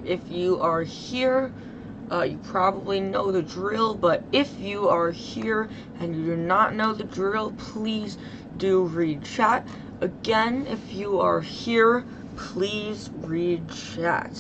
If you are here, you probably know the drill, but if you are here and you do not know the drill, please do read chat. Again, if you are here, please read chat.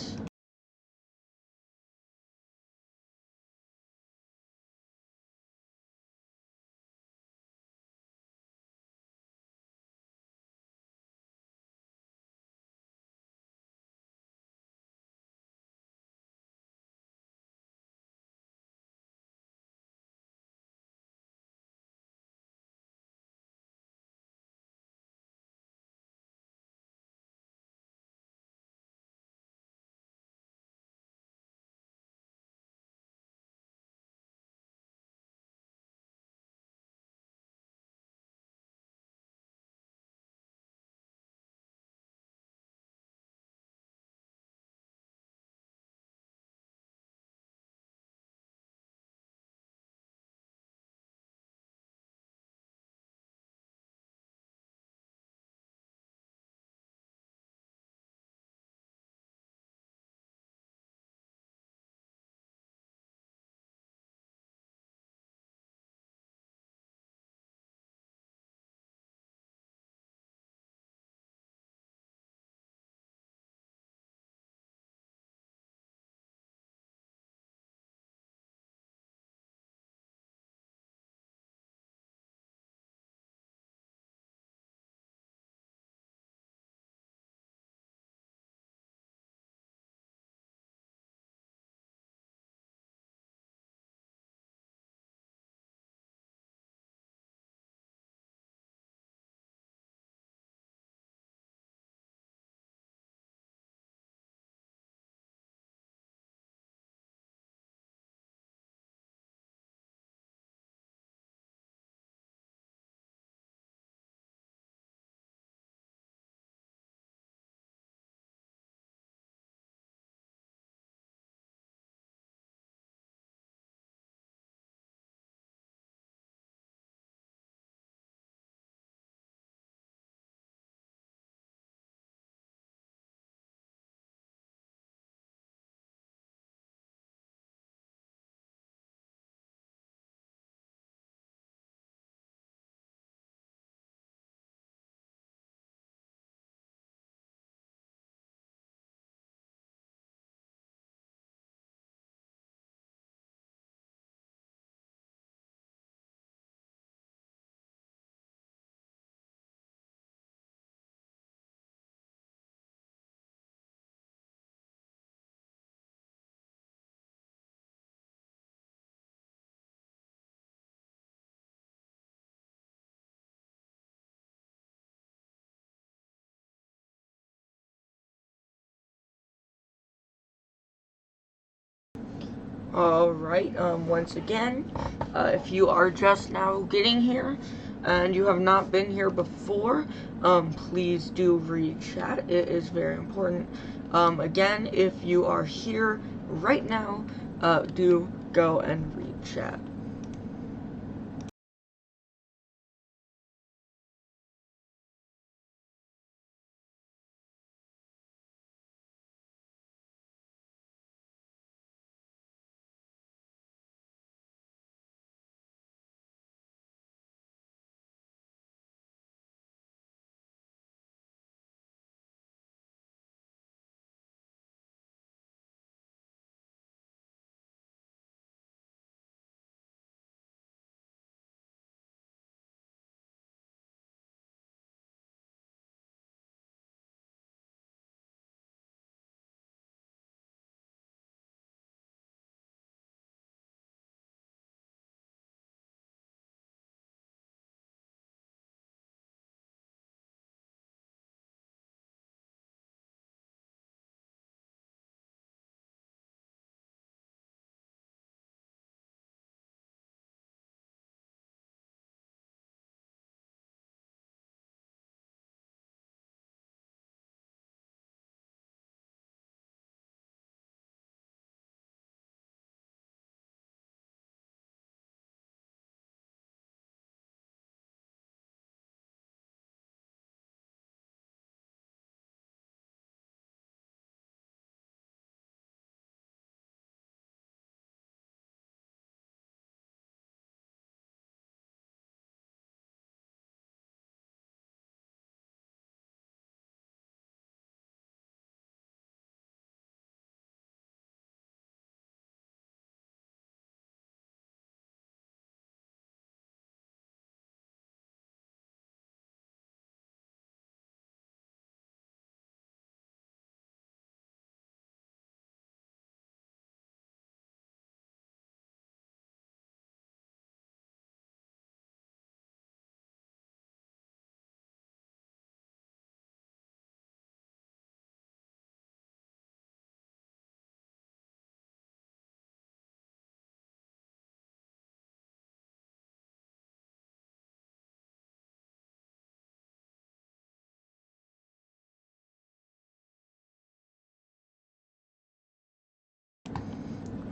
Alright, once again, if you are just now getting here and you have not been here before, please do read chat. It is very important. Again, if you are here right now, do go and read chat.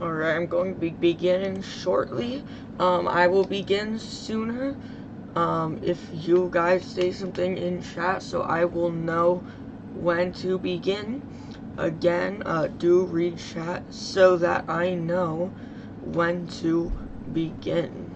Alright, I'm going to be beginning shortly. I will begin sooner. If you guys say something in chat so I will know when to begin. Again, do read chat so that I know when to begin.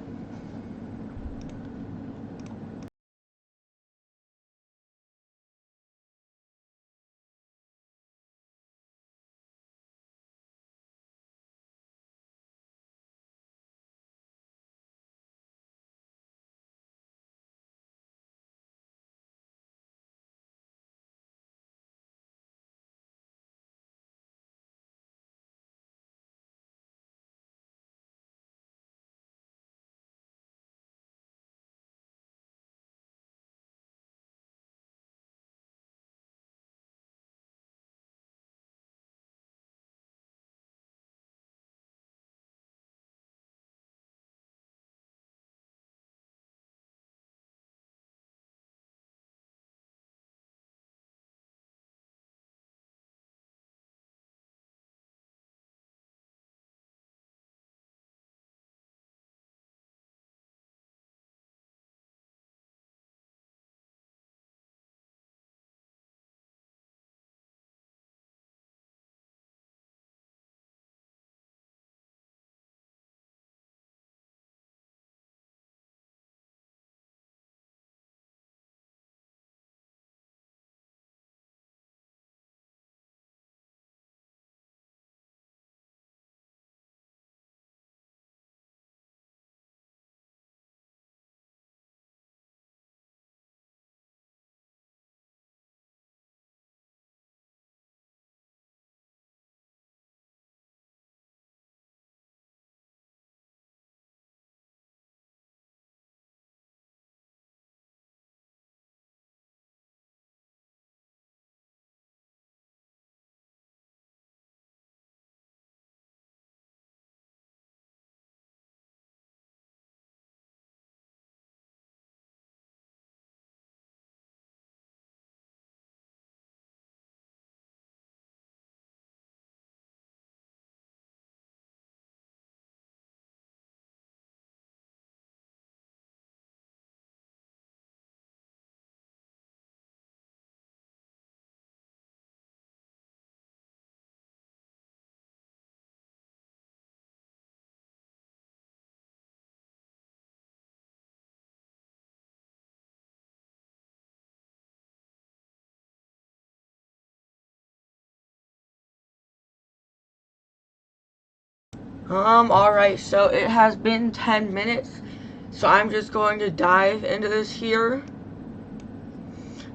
Alright, so it has been 10 minutes, so I'm just going to dive into this here.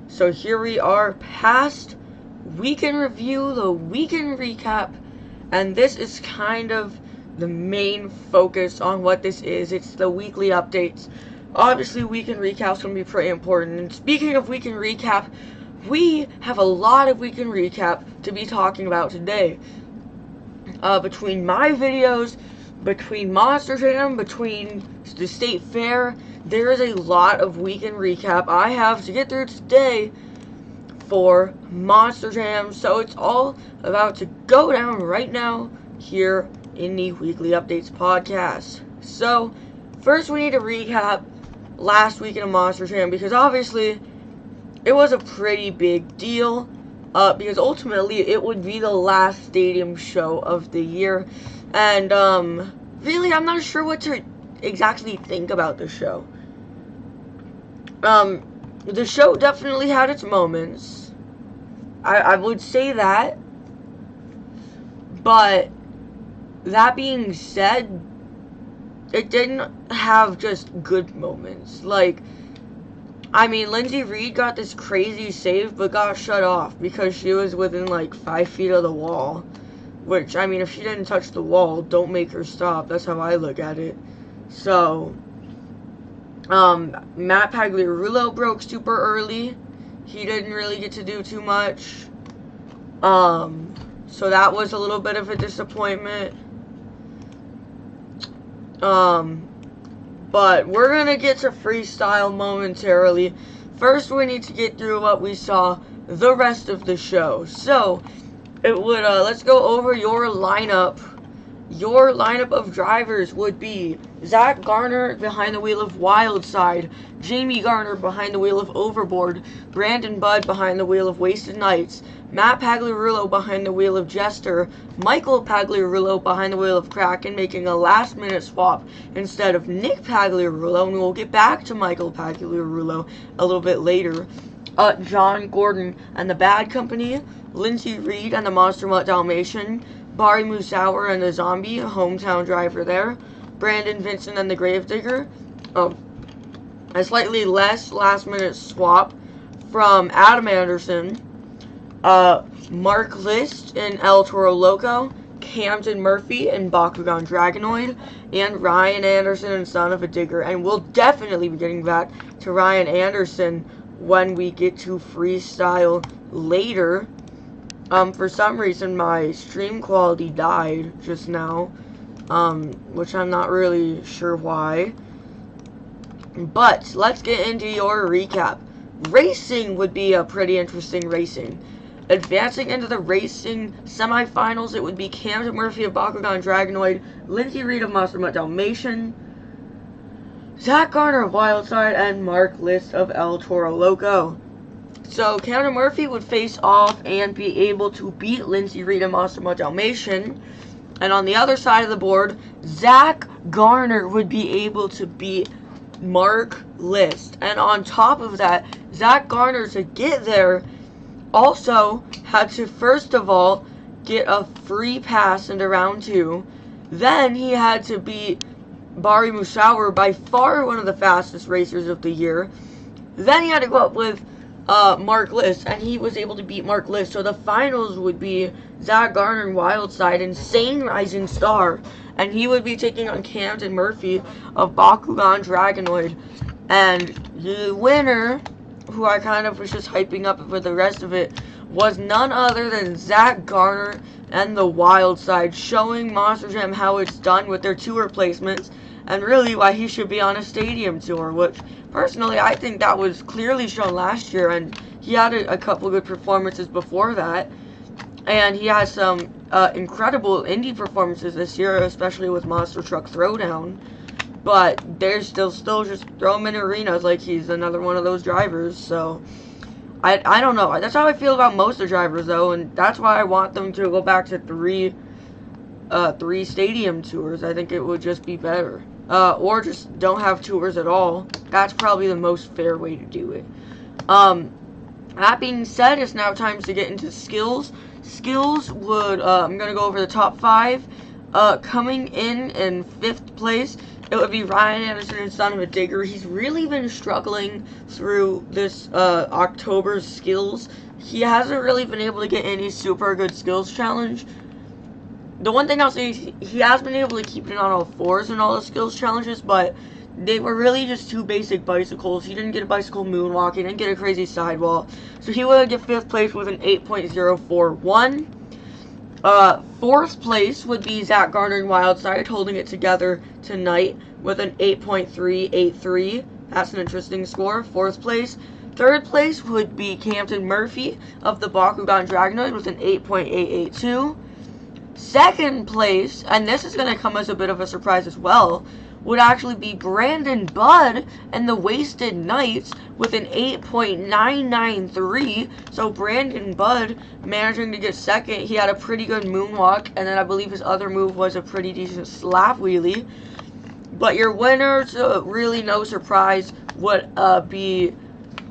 So here we are past weekend review, the weekend recap, and this is kind of the main focus on what this is. It's the weekly updates. Obviously, weekend recap's going to be pretty important, and speaking of weekend recap, we have a lot of weekend recap to be talking about today. Between my videos, between Monster Jam, between the State Fair, there is a lot of weekend recap I have to get through today for Monster Jam, so it's all about to go down right now here in the Weekly Updates podcast. So, first we need to recap last weekend of Monster Jam, because obviously it was a pretty big deal. Because ultimately it would be the last stadium show of the year, and really I'm not sure what to exactly think about the show. The show definitely had its moments, I would say that, but that being said, it didn't have just good moments. Like, I mean, Lindsay Reed got this crazy save, but got shut off because she was within, like, 5 feet of the wall. Which, I mean, if she didn't touch the wall, don't make her stop. That's how I look at it. So, Matt Pagliarulo broke super early. He didn't really get to do too much. So that was a little bit of a disappointment. But we're gonna get to freestyle momentarily. First, we need to get through what we saw the rest of the show. So, it would, let's go over your lineup. your lineup of drivers would be Zach Garner behind the wheel of Wildside, Jamie Garner behind the wheel of Overboard, Brandon Budd behind the wheel of Wasted Nights, Matt Pagliarulo behind the wheel of Jester, Michael Pagliarulo behind the wheel of Kraken, making a last-minute swap instead of Nick Pagliarulo, and we'll get back to Michael Pagliarulo a little bit later. John Gordon and the Bad Company, Lindsey Reed and the Monster Mutt Dalmatian, Bari Musauer and the Zombie, hometown driver there, Brandon Vincent and the Gravedigger, a slightly less last-minute swap from Adam Anderson, Mark List in El Toro Loco, Camden Murphy in Bakugan Dragonoid, and Ryan Anderson in Son of a Digger. And we'll definitely be getting back to Ryan Anderson when we get to freestyle later. For some reason my stream quality died just now, which I'm not really sure why. But let's get into your recap. Racing would be a pretty interesting racing. Advancing into the racing semifinals, it would be Camden Murphy of Bakugan Dragonoid, Lindsey Reed of Monster Mutt Dalmatian, Zach Garner of Wildside, and Mark List of El Toro Loco. So Camden Murphy would face off and be able to beat Lindsey Reed of Monster Mutt Dalmatian. And on the other side of the board, Zach Garner would be able to beat Mark List. And on top of that, Zach Garner, to get there, also had to first of all get a free pass into round 2. Then he had to beat Bari Musauer, by far one of the fastest racers of the year. Then he had to go up with Mark List, and he was able to beat Mark List. So the finals would be Zach Garner and Wildside, Insane Rising Star, and he would be taking on Camden Murphy of Bakugan Dragonoid. And the winner, who I kind of was just hyping up for the rest of it, was none other than Zach Garner and the Wildside, showing Monster Jam how it's done with their tour placements, and really why he should be on a stadium tour, which personally I think that was clearly shown last year, and he had a couple good performances before that, and he has some incredible indie performances this year, especially with Monster Truck Throwdown. But they're still just throw him in arenas like he's another one of those drivers. So I don't know. That's how I feel about most of the drivers, though, and that's why I want them to go back to three stadium tours. I think it would just be better. Or just don't have tours at all. That's probably the most fair way to do it. That being said, it's now time to get into skills. Skills would, I'm going to go over the top 5. Coming in 5th place, it would be Ryan Anderson and Son of a Digger. He's really been struggling through this October's skills. He hasn't really been able to get any super good skills challenge. The one thing I'll say is he has been able to keep it on all 4s in all the skills challenges, but they were really just 2 basic bicycles. He didn't get a bicycle moonwalk, he didn't get a crazy sidewall. So he would get 5th place with an 8.041. 4th place would be Zach Garner and Wildside, holding it together tonight with an 8.383. That's an interesting score. 4th place. 3rd place would be Camden Murphy of the Bakugan Dragonoid with an 8.882. 2nd place, and this is going to come as a bit of a surprise as well, would actually be Brandon Budd and the Wasted Nights with an 8.993. So Brandon Budd managing to get 2nd. He had a pretty good moonwalk, and then I believe his other move was a pretty decent slap wheelie. But your winners, really no surprise, would be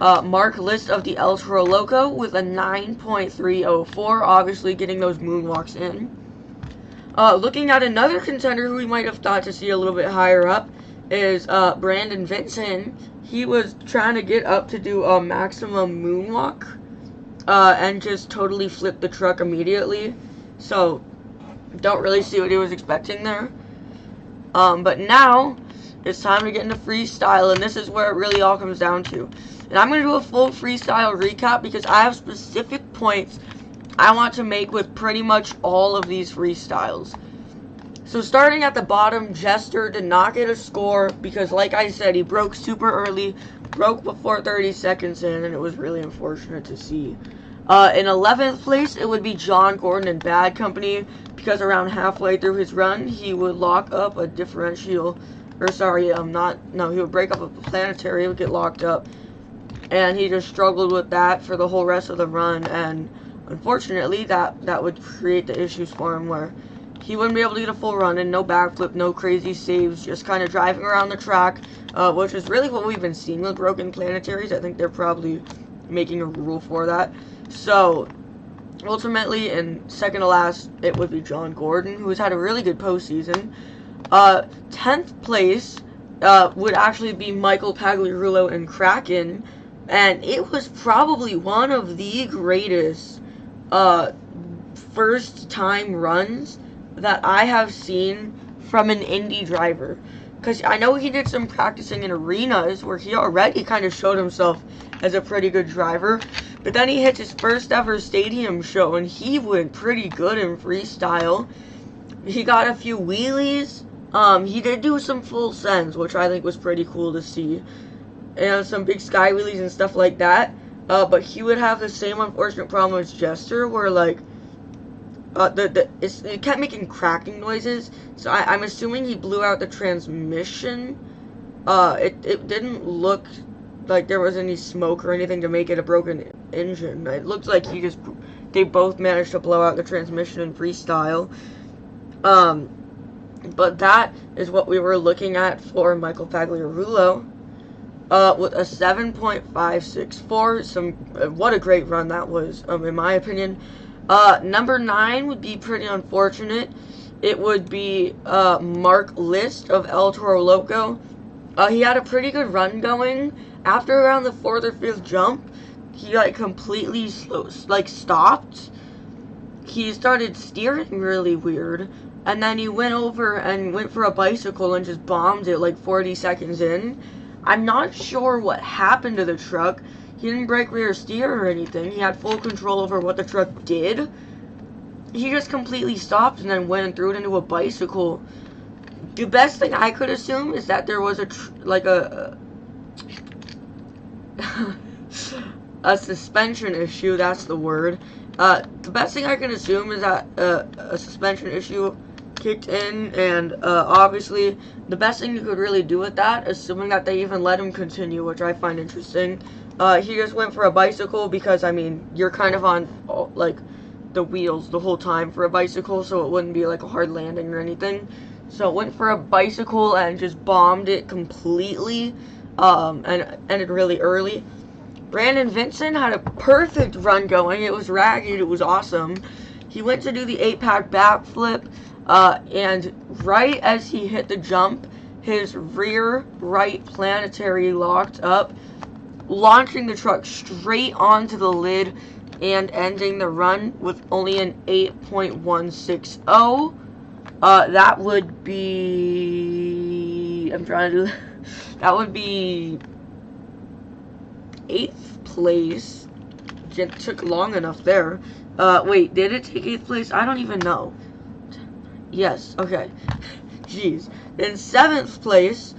Mark List of the El Toro Loco with a 9.304, obviously getting those moonwalks in. Looking at another contender who we might have thought to see a little bit higher up is Brandon Vincent. He was trying to get up to do a maximum moonwalk and just totally flip the truck immediately. So, don't really see what he was expecting there. But now, it's time to get into freestyle, and this is where it really all comes down to. And I'm going to do a full freestyle recap because I have specific points I want to make with pretty much all of these freestyles. So starting at the bottom, Jester did not get a score because, like I said, he broke super early, broke before 30 seconds in, and it was really unfortunate to see. In 11th place, it would be John Gordon and Bad Company, because around halfway through his run, he would lock up a differential, or sorry, he would break up a planetary, it would get locked up, and he just struggled with that for the whole rest of the run, and unfortunately, that would create the issues for him, where he wouldn't be able to get a full run, and no backflip, no crazy saves, just kind of driving around the track, which is really what we've been seeing with broken planetaries. I think they're probably making a rule for that. So, ultimately, in second to last, it would be John Gordon, who has had a really good postseason. 10th place would actually be Michael Pagliarulo and Kraken, and it was probably one of the greatest first-time runs that I have seen from an Indy driver. Because I know he did some practicing in arenas where he already kind of showed himself as a pretty good driver. But then he hits his first ever stadium show and he went pretty good in freestyle. He got a few wheelies. He did do some full sends, which I think was pretty cool to see. And some big sky wheelies and stuff like that. But he would have the same unfortunate problem as Jester, where like it kept making cracking noises, so I'm assuming he blew out the transmission. It didn't look like there was any smoke or anything to make it a broken engine. It looked like they both managed to blow out the transmission in freestyle. But that is what we were looking at for Michael Pagliarulo. With a 7.564, what a great run that was, in my opinion. Number 9 would be pretty unfortunate. It would be Mark List of El Toro Loco. He had a pretty good run going. After around the 4th or 5th jump, he like completely stopped. He started steering really weird, and then he went over and went for a bicycle and just bombed it like 40 seconds in. I'm not sure what happened to the truck. He didn't break rear steer or anything. He had full control over what the truck did. He just completely stopped and then went and threw it into a bicycle. The best thing I could assume is that there was a suspension issue. That's the word. The best thing I can assume is that a suspension issue kicked in, and obviously the best thing you could really do with that, assuming that they even let him continue, which I find interesting. He just went for a bicycle because, I mean, you're kind of on, like, the wheels the whole time for a bicycle, so it wouldn't be, like, a hard landing or anything. So went for a bicycle and just bombed it completely, and ended really early. Brandon Vincent had a perfect run going. It was ragged. It was awesome. He went to do the 8-pack backflip, and right as he hit the jump, his rear right planetary locked up, launching the truck straight onto the lid and ending the run with only an 8.160. That would be, that would be 8th place. It took long enough there. Wait, did it take 8th place? I don't even know. Yes, okay. Jeez. In 7th place,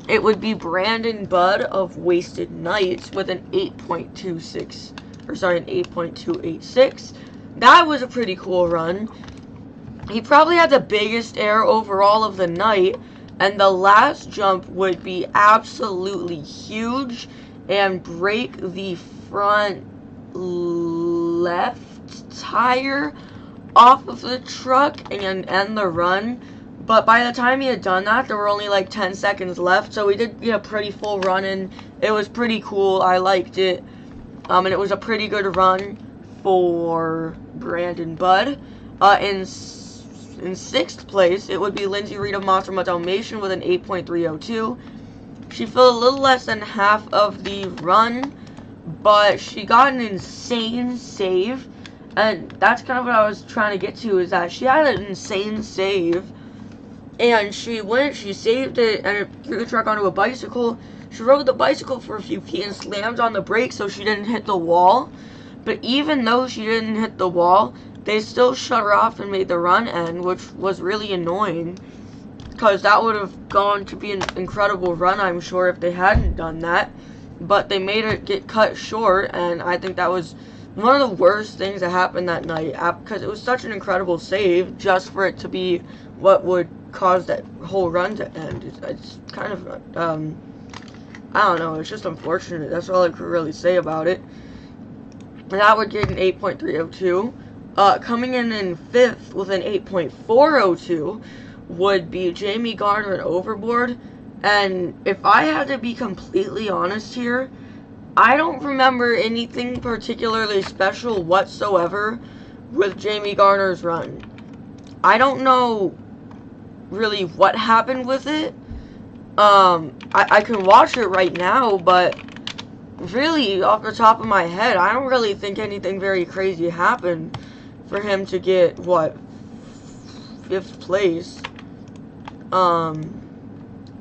it would be Brandon Budd of Wasted Nights with an 8.26, or sorry, an 8.286. That was a pretty cool run. He probably had the biggest air overall of the night, and the last jump would be absolutely huge and break the front left tire off of the truck and end the run. But by the time he had done that, there were only like 10 seconds left, so he did get a pretty full run in. It was pretty cool. I liked it. And it was a pretty good run for Brandon Budd. In 6th place, it would be Lindsay Reed of Monster Mutt Dalmatian with an 8.302. She filled a little less than half of the run, but she got an insane save. And that's kind of what I was trying to get to, is that she had an insane save. And she saved it, and it threw the truck onto a bicycle. She rode the bicycle for a few feet and slammed on the brakes so she didn't hit the wall. But even though she didn't hit the wall, they still shut her off and made the run end, which was really annoying. Because that would have gone to be an incredible run, I'm sure, if they hadn't done that. But they made it get cut short, and I think that was one of the worst things that happened that night, because it was such an incredible save, just for it to be what would cause that whole run to end. It's kind of, I don't know, it's just unfortunate. That's all I could really say about it. And that would get an 8.302. Coming in 5th with an 8.402 would be Jamie Garner and Overboard. And if I had to be completely honest here, I don't remember anything particularly special whatsoever with Jamie Garner's run. I don't know really what happened with it. I can watch it right now, but really, off the top of my head, I don't really think anything very crazy happened for him to get, what, 5th place.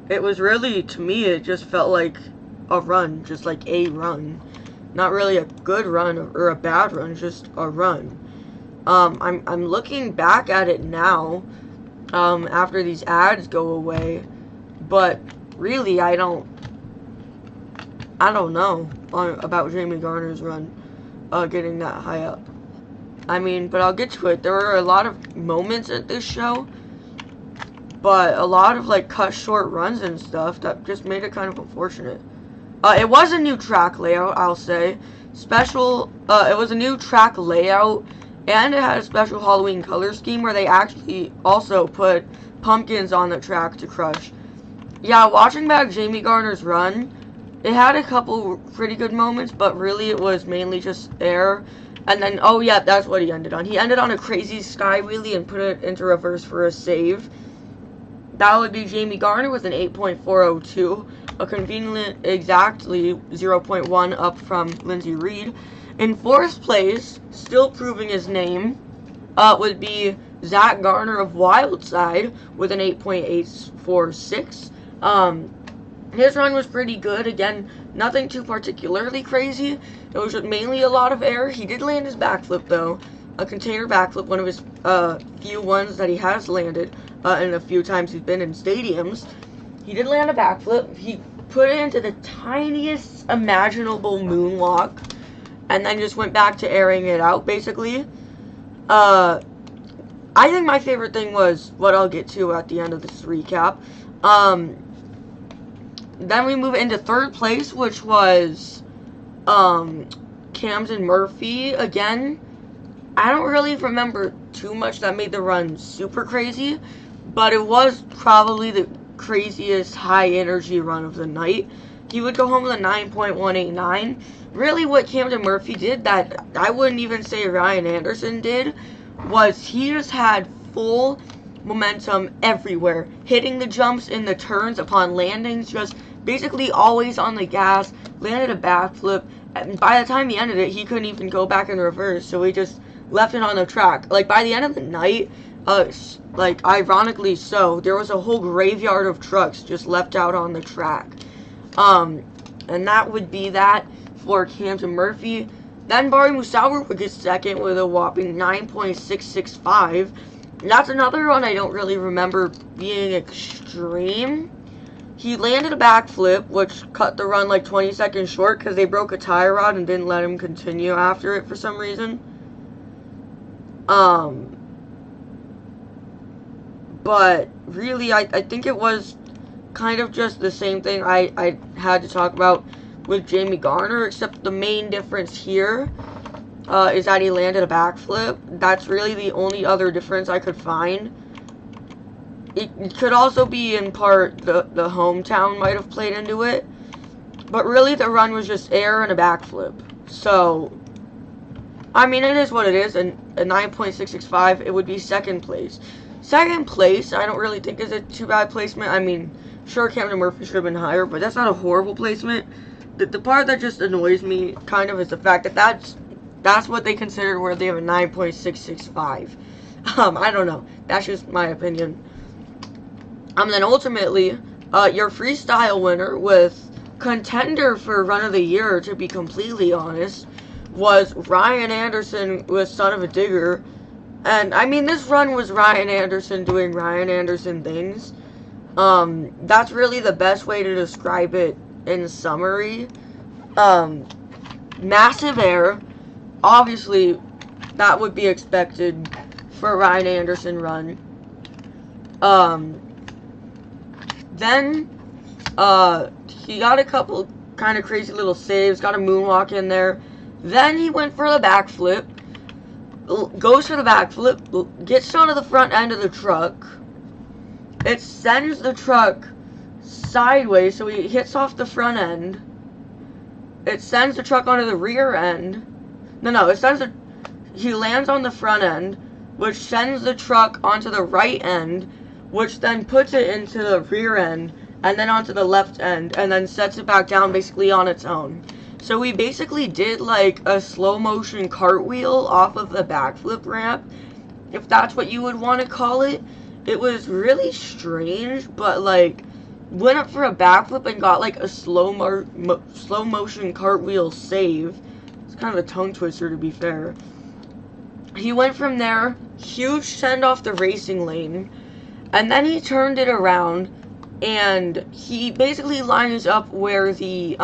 It was really, to me, it just felt like a run, just like a run. Not really a good run or a bad run, just a run. I'm looking back at it now, after these ads go away, but really I don't know about Jamie Garner's run, getting that high up. I mean, but I'll get to it. There were a lot of moments at this show, but a lot of, like, cut short runs and stuff that just made it kind of unfortunate. It was a new track layout, I'll say. It was a new track layout, and it had a special Halloween color scheme where they actually also put pumpkins on the track to crush. Yeah, watching back Jamie Garner's run, it had a couple pretty good moments, but really it was mainly just air. And then, oh yeah, that's what he ended on. He ended on a crazy sky wheelie and put it into reverse for a save. That would be Jamie Garner with an 8.402, a convenient exactly 0.1 up from Lindsay Reed. In 4th place, still proving his name, would be Zach Garner of Wildside with an 8.846. His run was pretty good. Again, nothing too particularly crazy. It was just mainly a lot of air. He did land his backflip, though. A container backflip, one of his few ones that he has landed, and a few times he's been in stadiums. He did land a backflip. He put it into the tiniest imaginable moonwalk, and then just went back to airing it out, basically. I think my favorite thing was what I'll get to at the end of this recap. Then we move into 3rd place, which was Camden Murphy. Again, I don't really remember too much that made the run super crazy, but it was probably the craziest high energy run of the night. He would go home with a 9.189. Really what Camden Murphy did that I wouldn't even say Ryan Anderson did was he just had full momentum everywhere, hitting the jumps in the turns upon landings, just basically always on the gas, landed a backflip, and by the time he ended it, he couldn't even go back in reverse, so he just left it on the track. Like, by the end of the night, like, ironically so, there was a whole graveyard of trucks just left out on the track. And that would be that for Camden Murphy. Then Barry Musauer would get 2nd with a whopping 9.665. That's another one I don't really remember being extreme. He landed a backflip, which cut the run like 20 seconds short because they broke a tire rod and didn't let him continue after it for some reason. But really, I think it was kind of just the same thing I had to talk about with Jamie Garner, except the main difference here is that he landed a backflip. That's really the only other difference I could find. It could also be in part the hometown might have played into it, but really the run was just air and a backflip. So, I mean, it is what it is, and a 9.665, it would be 2nd place. 2nd place, I don't really think is a too bad placement. I mean, sure, Camden Murphy should have been higher, but that's not a horrible placement. The part that just annoys me, kind of, is the fact that that's what they consider where they have a 9.665. I don't know. That's just my opinion. Then ultimately, your freestyle winner with contender for run of the year, to be completely honest, was Ryan Anderson with Son of a Digger. And, I mean, this run was Ryan Anderson doing Ryan Anderson things. That's really the best way to describe it in summary. Massive air, obviously, that would be expected for a Ryan Anderson run. Then, he got a couple kind of crazy little saves, got a moonwalk in there. Then he went for the backflip, goes for the backflip, gets onto the front end of the truck. It sends the truck sideways, so he hits off the front end. It sends the truck onto the rear end. He lands on the front end, which sends the truck onto the right end, which then puts it into the rear end, and then onto the left end, and then sets it back down basically on its own. So we basically did like a slow motion cartwheel off of the backflip ramp, if that's what you would want to call it. It was really strange, but like went up for a backflip and got like a slow motion cartwheel save. It's kind of a tongue twister, to be fair. He went from there, huge send off the racing lane, and then he turned it around, and he basically lines up where the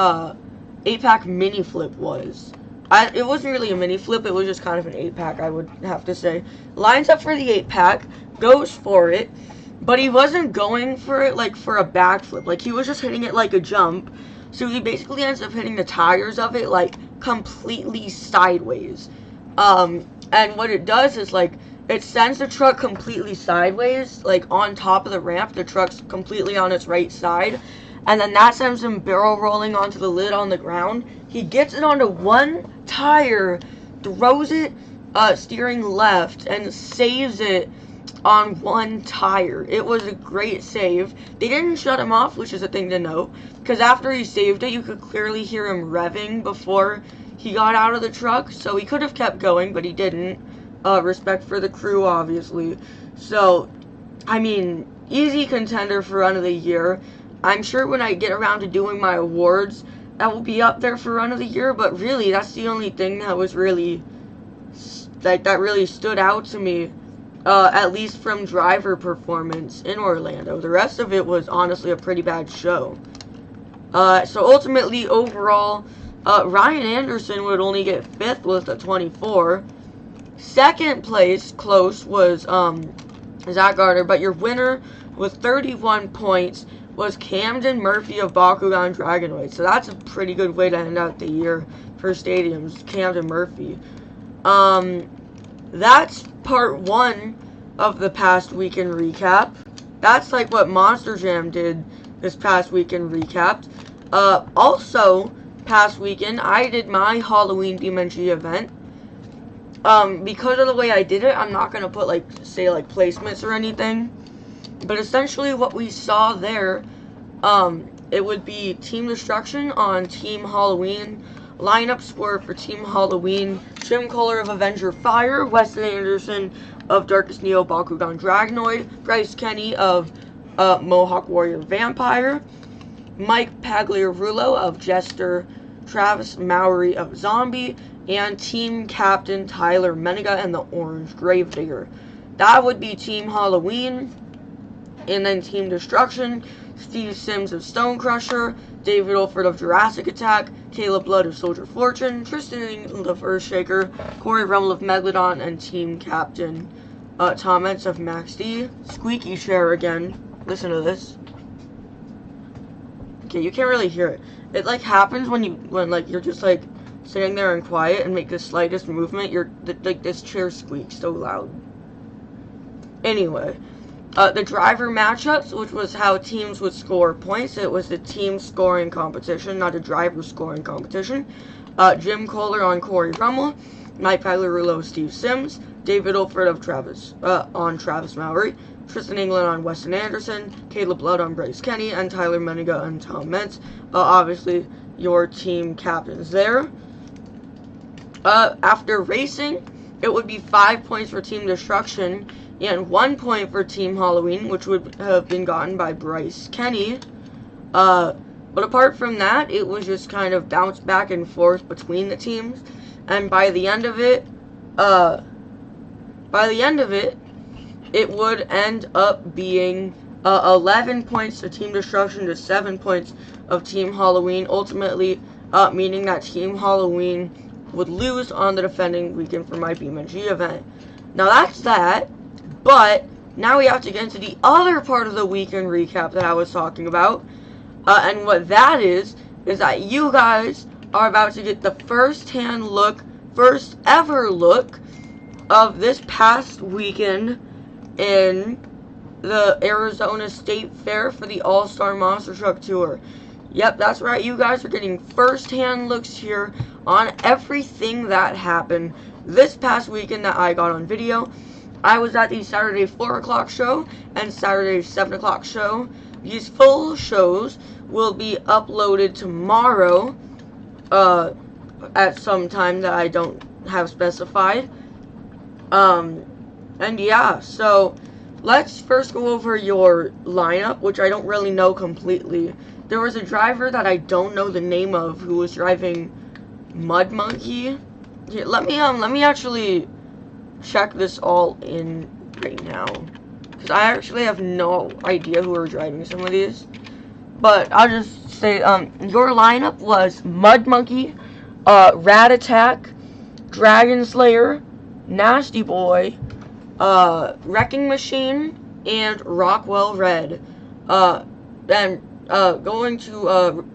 8-pack mini flip was. It wasn't really a mini flip, it was just kind of an 8-pack, I would have to say. Lines up for the 8-pack, goes for it, but he wasn't going for it like for a backflip. Like, he was just hitting it like a jump. So he basically ends up hitting the tires of it like completely sideways. And what it does is like it sends the truck completely sideways, like on top of the ramp. The truck's completely on its right side, and then that sends him barrel rolling onto the lid on the ground. He gets it onto one tire, throws it steering left, and saves it on one tire. It was a great save. They didn't shut him off, which is a thing to note, because after he saved it, you could clearly hear him revving before he got out of the truck, so he could have kept going, but he didn't. Respect for the crew, obviously. So, I mean, easy contender for Run of the Year. I'm sure when I get around to doing my awards, that will be up there for Run of the Year, but really, that's the only thing that was really, that really stood out to me, at least from driver performance in Orlando. The rest of it was honestly a pretty bad show. So ultimately, overall, Ryan Anderson would only get 5th with a 24. Second place, close, was Zach Gardner, but your winner with 31 points was Camden Murphy of Bakugan Dragonoid. So that's a pretty good way to end out the year for stadiums, Camden Murphy. That's part 1 of the past weekend recap. That's like what Monster Jam did this past weekend recapped. Also, past weekend, I did my Halloween DMNG event. Because of the way I did it, I'm not going to put, like, say, like, placements or anything. But essentially what we saw there, it would be Team Destruction on Team Halloween. Lineups were for Team Halloween: Jim Kohler of Avenger Fire, Weston Anderson of Darkest Neo Bakugan Dragonoid, Bryce Kenny of Mohawk Warrior Vampire, Mike Pagliarulo of Jester, Travis Mowry of Zombie, and Team Captain Tyler Menega and the Orange Gravedigger. That would be Team Halloween. And then Team Destruction: Steve Sims of Stonecrusher, David Olford of Jurassic Attack, Caleb Blood of Soldier Fortune, Tristan England of Earthshaker, Corey Rummel of Megalodon, and Team Captain Tom Entz of Max D. Squeaky chair again. Listen to this. Okay, you can't really hear it. It like happens when like you're just like sitting there and quiet and make the slightest movement. Like this chair squeaks so loud. Anyway. The driver matchups, which was how teams would score points. It was the team scoring competition, not a driver scoring competition. Jim Kohler on Corey Rummel, Mike Pagliarulo, Steve Sims, David Olford of Travis Mowry, Tristan England on Weston Anderson, Caleb Blood on Bryce Kenny, and Tyler Menega and Tom Entz. Obviously, your team captains there. After racing, it would be 5 points for Team Destruction and 1 point for Team Halloween, which would have been gotten by Bryce Kenny. But apart from that, it was just kind of bounced back and forth between the teams. And by the end of it, it would end up being 11 points to Team Destruction to 7 points of Team Halloween, ultimately meaning that Team Halloween would lose on the defending weekend for my BeamNG event. Now that's that, but now we have to get into the other part of the weekend recap that I was talking about, and what that is that you guys are about to get the first ever look of this past weekend in the Arizona State Fair for the All-Star Monster Truck Tour. Yep, that's right, you guys are getting first-hand looks here on everything that happened this past weekend that I got on video. I was at the Saturday 4 o'clock show and Saturday 7 o'clock show. These full shows will be uploaded tomorrow at some time that I don't have specified. And yeah, so let's first go over your lineup, which I don't really know completely. There was a driver that I don't know the name of who was driving Mud Monkey. Yeah, let me actually check this all in right now, because I actually have no idea who are driving some of these. But I'll just say, your lineup was Mud Monkey, Rat Attack, Dragon Slayer, Nasty Boy, Wrecking Machine, and Rockwell Red. Then going to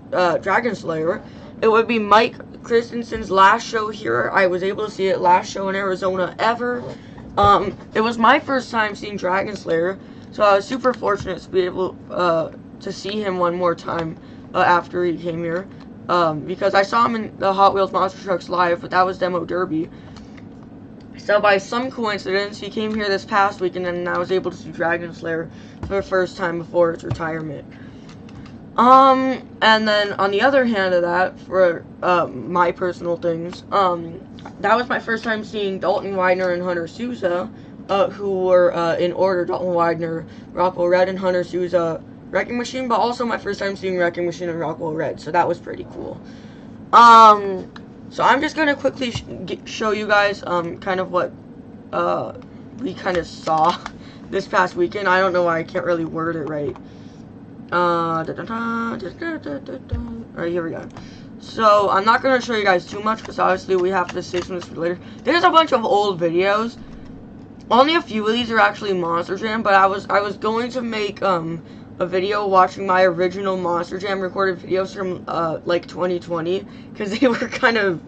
Dragon Slayer, it would be Mike Christensen's last show here. I was able to see it last show in Arizona ever. It was my first time seeing Dragon Slayer, so I was super fortunate to be able to see him one more time after he came here, because I saw him in the Hot Wheels Monster Trucks Live, but that was Demo Derby. So by some coincidence, he came here this past weekend, and I was able to see Dragon Slayer for the first time before its retirement. And then on the other hand of that, for my personal things, that was my first time seeing Dalton Widener and Hunter Sousa, who were in order: Dalton Widener, Rockwell Red, and Hunter Sousa, Wrecking Machine, but also my first time seeing Wrecking Machine and Rockwell Red, so that was pretty cool. So I'm just gonna quickly show you guys kind of what we kind of saw this past weekend. I don't know why I can't really word it right. Alright, here we go. So I'm not gonna show you guys too much, because obviously we have to save some of this for later. There's a bunch of old videos. Only a few of these are actually Monster Jam, but I was going to make a video watching my original Monster Jam recorded videos from like 2020, because they were kind of